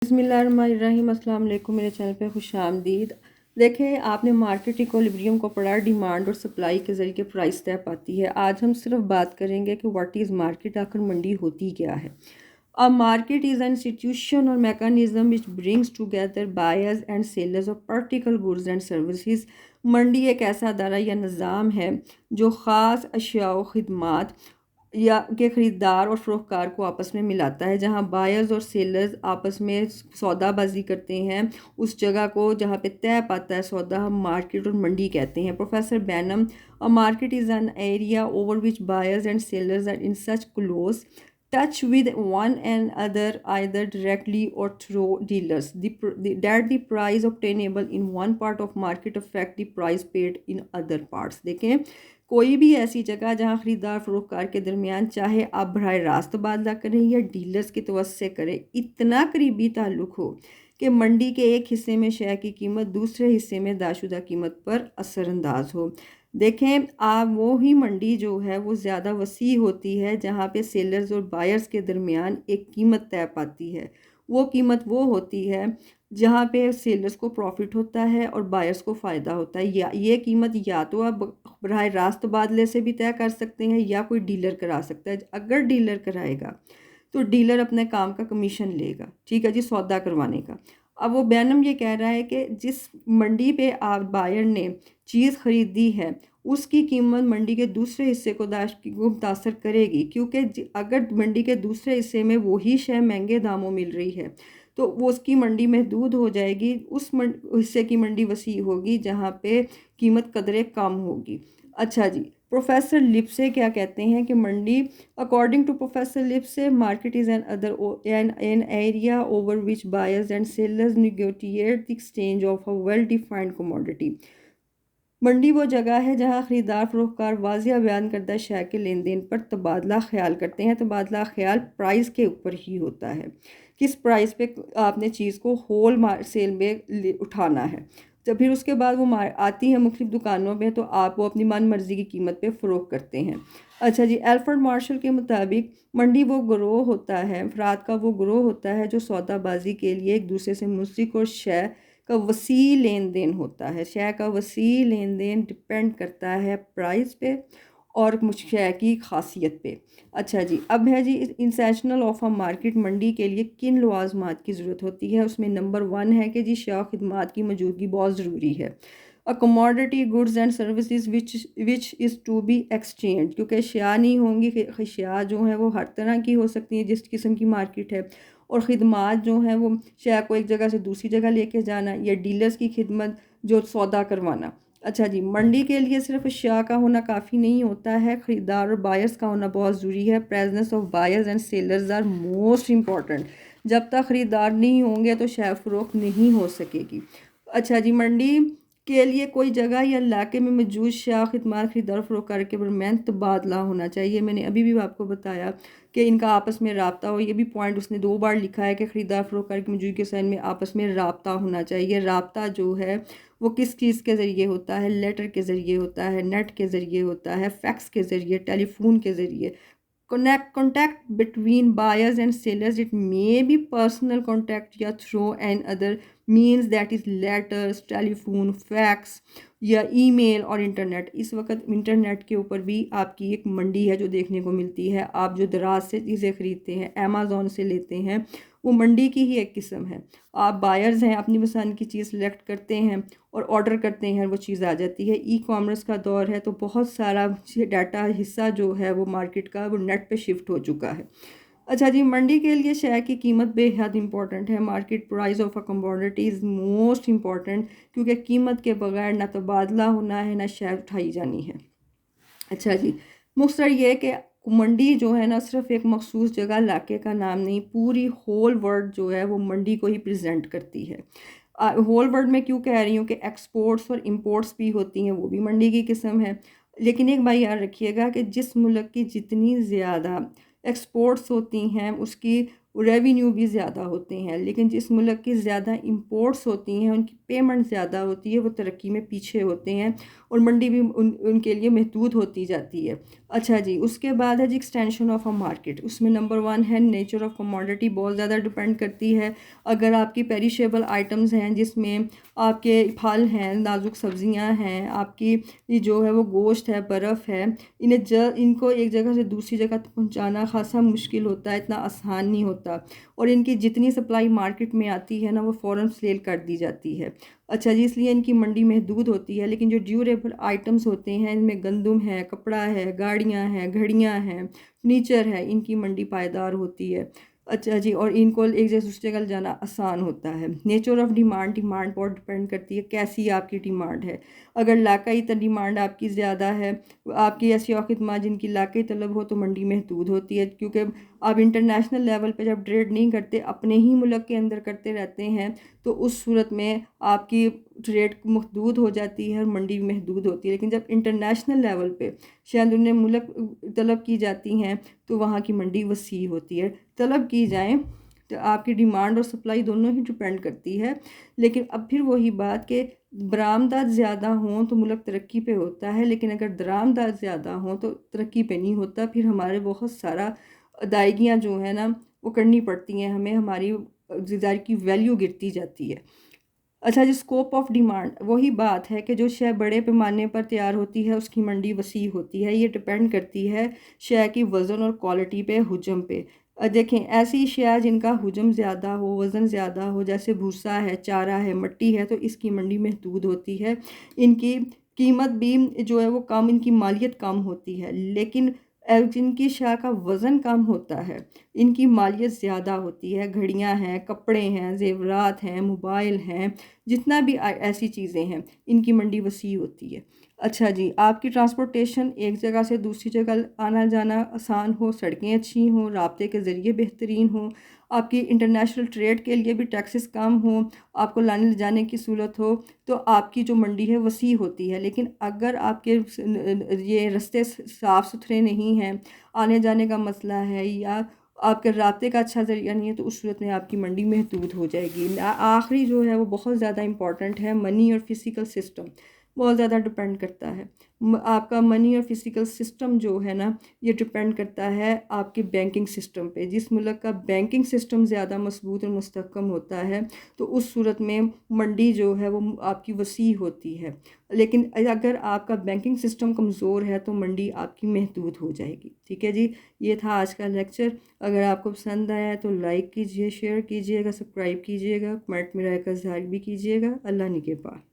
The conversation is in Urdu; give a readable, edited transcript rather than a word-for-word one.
بسم اللہ الرحمن الرحیم۔ السلام علیکم، میرے چینل پہ خوش آمدید۔ دیکھیں، آپ نے مارکیٹ ایکولیبریم کو پڑھا، ڈیمانڈ اور سپلائی کے ذریعے پرائس طے پاتی ہے۔ آج ہم صرف بات کریں گے کہ واٹ از مارکیٹ، آخر منڈی ہوتی کیا ہے۔ A market is an institution or mechanism which brings together buyers and sellers of particular goods and services۔ منڈی ایک ایسا ادارہ یا نظام ہے جو خاص اشیاء و خدمات یا کے خریدار اور فروختکار کو آپس میں ملاتا ہے، جہاں بائرز اور سیلرز آپس میں سودا بازی کرتے ہیں۔ اس جگہ کو جہاں پہ طے پاتا ہے سودا، ہم مارکیٹ اور منڈی کہتے ہیں۔ Professor Benham: A market is an area over which buyers and sellers are in such close touch with one another either directly or through dealers that the price obtainable in one part of market affect the price paid in other parts۔ دیکھیں، کوئی بھی ایسی جگہ جہاں خریدار فروختکار کے درمیان چاہے آپ براہ راست تبادلہ کریں یا ڈیلرز کی توسط سے کریں، اتنا قریبی تعلق ہو کہ منڈی کے ایک حصے میں شے کی قیمت دوسرے حصے میں ادا شدہ قیمت پر اثر انداز ہو۔ دیکھیں، وہی منڈی جو ہے وہ زیادہ وسیع ہوتی ہے جہاں پہ سیلرز اور بائرز کے درمیان ایک قیمت طے پاتی ہے۔ وہ قیمت وہ ہوتی ہے جہاں پہ سیلرز کو پروفٹ ہوتا ہے اور بائرز کو فائدہ ہوتا ہے۔ یہ قیمت یا تو آپ براہ راست تبادلے سے بھی طے کر سکتے ہیں یا کوئی ڈیلر کرا سکتا ہے۔ اگر ڈیلر کرائے گا تو ڈیلر اپنے کام کا کمیشن لے گا، ٹھیک ہے جی، سودا کروانے کا۔ اب وہ بینم یہ کہہ رہا ہے کہ جس منڈی پہ آپ بائر نے چیز خریدی ہے اس کی قیمت منڈی کے دوسرے حصے کو متاثر کرے گی، کیونکہ اگر منڈی کے دوسرے حصے میں وہی شے مہنگے داموں مل رہی ہے تو وہ اس کی منڈی محدود ہو جائے گی، اس حصے کی منڈی وسیع ہوگی جہاں پہ قیمت قدرے کم ہوگی۔ اچھا جی، پروفیسر لپسے کیا کہتے ہیں کہ منڈی، according to professor Lipsey, market is an area over which buyers and sellers negotiate the exchange of a well-defined commodity۔ منڈی وہ جگہ ہے جہاں خریدار فروختکار واضح بیان کردہ شے کے لین دین پر تبادلہ خیال کرتے ہیں۔ تبادلہ خیال پرائس کے اوپر ہی ہوتا ہے، کس پرائس پہ آپ نے چیز کو ہول سیل میں اٹھانا ہے۔ جب پھر اس کے بعد وہ آتی ہے مختلف دکانوں پہ تو آپ وہ اپنی من مرضی کی قیمت پہ فروخت کرتے ہیں۔ اچھا جی، الفریڈ مارشل کے مطابق منڈی وہ گروہ ہوتا ہے، افراد کا وہ گروہ ہوتا ہے جو سودا بازی کے لیے ایک دوسرے سے منسلک اور شے کا وسیع لین دین ہوتا ہے۔ شے کا وسیع لین دین ڈپینڈ کرتا ہے پرائس پہ اور شے کی خاصیت پہ۔ اچھا جی، اب ہے جی انسیشنل آف اے مارکیٹ۔ منڈی کے لیے کن لوازمات کی ضرورت ہوتی ہے؟ اس میں نمبر 1 ہے کہ جی اشیاء و خدمات کی موجودگی بہت ضروری ہے۔ A commodity goods and services which is to be exchanged، کیونکہ اشیاء نہیں ہوں گی، اشیاء جو ہیں وہ ہر طرح کی ہو سکتی ہیں جس قسم کی مارکیٹ ہے، اور خدمات جو ہیں وہ شے کو ایک جگہ سے دوسری جگہ لے کے جانا یا ڈیلرز کی خدمت جو سودا کروانا۔ اچھا جی، منڈی کے لیے صرف اشیاء کا ہونا کافی نہیں ہوتا ہے، خریدار اور بائرز کا ہونا بہت ضروری ہے۔ presence of buyers and sellers are most important۔ جب تک خریدار نہیں ہوں گے تو شے فروخت نہیں ہو سکے گی۔ اچھا جی، منڈی کے لیے کوئی جگہ یا علاقے میں موجود شیاء خدمات خریدار و فروختکار کے درمیان تبادلہ ہونا چاہیے۔ میں نے ابھی بھی آپ کو بتایا کہ ان کا آپس میں رابطہ ہو، یہ بھی پوائنٹ اس نے 2 بار لکھا ہے کہ خریدار فروختکار کی موجودگی کے سین میں آپس میں رابطہ ہونا چاہیے۔ رابطہ جو ہے وہ کس چیز کے ذریعے ہوتا ہے؟ لیٹر کے ذریعے ہوتا ہے، نیٹ کے ذریعے ہوتا ہے، فیکس کے ذریعے، ٹیلی فون کے ذریعے۔ Contact between buyers and sellers، it may be personal contact یا through and other means that is letters، telephone, fax یا ای میل اور انٹرنیٹ۔ اس وقت انٹرنیٹ کے اوپر بھی آپ کی ایک منڈی ہے جو دیکھنے کو ملتی ہے۔ آپ جو دراز سے چیزیں خریدتے ہیں، امیزون سے لیتے ہیں، وہ منڈی کی ہی ایک قسم ہے۔ آپ بائرز ہیں، اپنی پسند کی چیز سلیکٹ کرتے ہیں اور آرڈر کرتے ہیں، وہ چیز آ جاتی ہے۔ ای کامرس کا دور ہے تو بہت سارا ڈیٹا حصہ جو ہے وہ مارکیٹ کا وہ نیٹ پہ شفٹ ہو چکا ہے۔ اچھا جی، منڈی کے لیے شے کی قیمت بے حد امپورٹنٹ ہے۔ Market price of a commodity is most important, کیونکہ قیمت کے بغیر نہ تبادلہ ہونا ہے نہ شے اٹھائی جانی ہے۔ اچھا جی، مختصر یہ کہ منڈی جو ہے نا صرف ایک مخصوص جگہ علاقے کا نام نہیں، پوری ہول ورلڈ جو ہے وہ منڈی کو ہی پریزنٹ کرتی ہے۔ ہول ورلڈ میں کیوں کہہ رہی ہوں کہ ایکسپورٹس اور امپورٹس بھی ہوتی ہیں، وہ بھی منڈی کی قسم ہے۔ لیکن ایک بات یاد رکھیے گا کہ جس ملک کی جتنی زیادہ ایکسپورٹس ہوتی ہیں اس کی ریونیو بھی زیادہ ہوتے ہیں، لیکن جس ملک کی زیادہ امپورٹس ہوتی ہیں، ان کی پیمنٹ زیادہ ہوتی ہے، وہ ترقی میں پیچھے ہوتے ہیں اور منڈی بھی ان کے لیے محدود ہوتی جاتی ہے۔ اچھا جی، اس کے بعد ہے جی ایکسٹینشن آف اے مارکیٹ۔ اس میں نمبر 1 ہے نیچر آف کموڈٹی، بہت زیادہ ڈپینڈ کرتی ہے۔ اگر آپ کی پیریشیبل آئٹمز ہیں جس میں آپ کے پھل ہیں، نازک سبزیاں ہیں، آپ کی جو ہے وہ گوشت ہے، برف ہے، ان کو ایک جگہ سے دوسری جگہ تک پہنچانا خاصا مشکل ہوتا ہے، اتنا آسان نہیں ہوتا، اور ان کی جتنی سپلائی مارکیٹ میں آتی ہے نا وہ فوراً سیل کر دی جاتی ہے۔ اچھا جی، اس لیے ان کی منڈی محدود ہوتی ہے، لیکن جو ڈیوریبل آئٹمز ہوتے ہیں، ان میں گندم ہے، کپڑا ہے، گاڑیاں ہیں، گھڑیاں ہیں، فرنیچر ہے، ان کی منڈی پائیدار ہوتی ہے۔ اچھا جی، اور ان کو ایک جگہ دوسری جگہ جانا آسان ہوتا ہے۔ Nature of demand, demand per depend کرتی ہے کیسی آپ کی ڈیمانڈ ہے۔ اگر علاقائی ڈیمانڈ آپ کی زیادہ ہے، آپ کی ایسی خدمات جن کی علاقائی طلب ہو، تو منڈی محدود ہوتی ہے، کیونکہ آپ انٹرنیشنل لیول پہ جب ٹریڈ نہیں کرتے، اپنے ہی ملک کے اندر کرتے رہتے ہیں، تو اس صورت میں آپ کی ریٹ محدود ہو جاتی ہے اور منڈی محدود ہوتی ہے۔ لیکن جب انٹرنیشنل لیول پہ شاید انہیں ملک طلب کی جاتی ہیں تو وہاں کی منڈی وسیع ہوتی ہے۔ طلب کی جائیں تو آپ کی ڈیمانڈ اور سپلائی دونوں ہی ڈپینڈ کرتی ہے، لیکن اب پھر وہی بات کہ برآمدات زیادہ ہوں تو ملک ترقی پہ ہوتا ہے، لیکن اگر درآمدات زیادہ ہوں تو ترقی پہ نہیں ہوتا، پھر ہمارے بہت سارا ادائیگیاں جو ہیں نا وہ کرنی پڑتی ہیں ہمیں، ہماری غذا کی ویلیو گرتی جاتی ہے۔ اچھا جی، اسکوپ آف ڈیمانڈ، وہی بات ہے کہ جو شے بڑے پیمانے پر تیار ہوتی ہے اس کی منڈی وسیع ہوتی ہے، یہ ڈپینڈ کرتی ہے شے کی وزن اور کوالٹی پہ، حجم پہ۔ دیکھیں ایسی اشیاء جن کا حجم زیادہ ہو، وزن زیادہ ہو، جیسے بھوسا ہے، چارہ ہے، مٹی ہے، تو اس کی منڈی محدود ہوتی ہے، ان کی قیمت بھی جو ہے وہ کم، ان کی مالیت کم ہوتی ہے، لیکن جن کی اشیاء کا وزن کم ہوتا ہے ان کی مالیت زیادہ ہوتی ہے۔ گھڑیاں ہیں، کپڑے ہیں، زیورات ہیں، موبائل ہیں، جتنا بھی ایسی چیزیں ہیں، ان کی منڈی وسیع ہوتی ہے۔ اچھا جی، آپ کی ٹرانسپورٹیشن ایک جگہ سے دوسری جگہ آنا جانا آسان ہو، سڑکیں اچھی ہوں، رابطے کے ذریعے بہترین ہوں، آپ کی انٹرنیشنل ٹریڈ کے لیے بھی ٹیکسز کم ہوں، آپ کو لانے لے جانے کی سہولت ہو، تو آپ کی جو منڈی ہے وسیع ہوتی ہے۔ لیکن اگر آپ کے یہ رستے صاف ستھرے نہیں ہیں، آنے جانے کا مسئلہ ہے، یا آپ کے رابطے کا اچھا ذریعہ نہیں ہے، تو اس صورت میں آپ کی منڈی محدود ہو جائے گی۔ آخری جو ہے وہ بہت زیادہ امپورٹنٹ ہے، منی اور فزیکل سسٹم، بہت زیادہ ڈپینڈ کرتا ہے۔ آپ کا منی اور فزیکل سسٹم جو ہے نا یہ ڈپینڈ کرتا ہے آپ کے بینکنگ سسٹم پہ۔ جس ملک کا بینکنگ سسٹم زیادہ مضبوط اور مستحکم ہوتا ہے تو اس صورت میں منڈی جو ہے وہ آپ کی وسیع ہوتی ہے، لیکن اگر آپ کا بینکنگ سسٹم کمزور ہے تو منڈی آپ کی محدود ہو جائے گی۔ ٹھیک ہے جی، یہ تھا آج کا لیکچر۔ اگر آپ کو پسند آیا تو لائک کیجئے، شیئر کیجئے گا، سبسکرائب کیجئے گا، کمنٹ میں رائے کا اظہار بھی کیجئے گا۔ اللہ نگہبان۔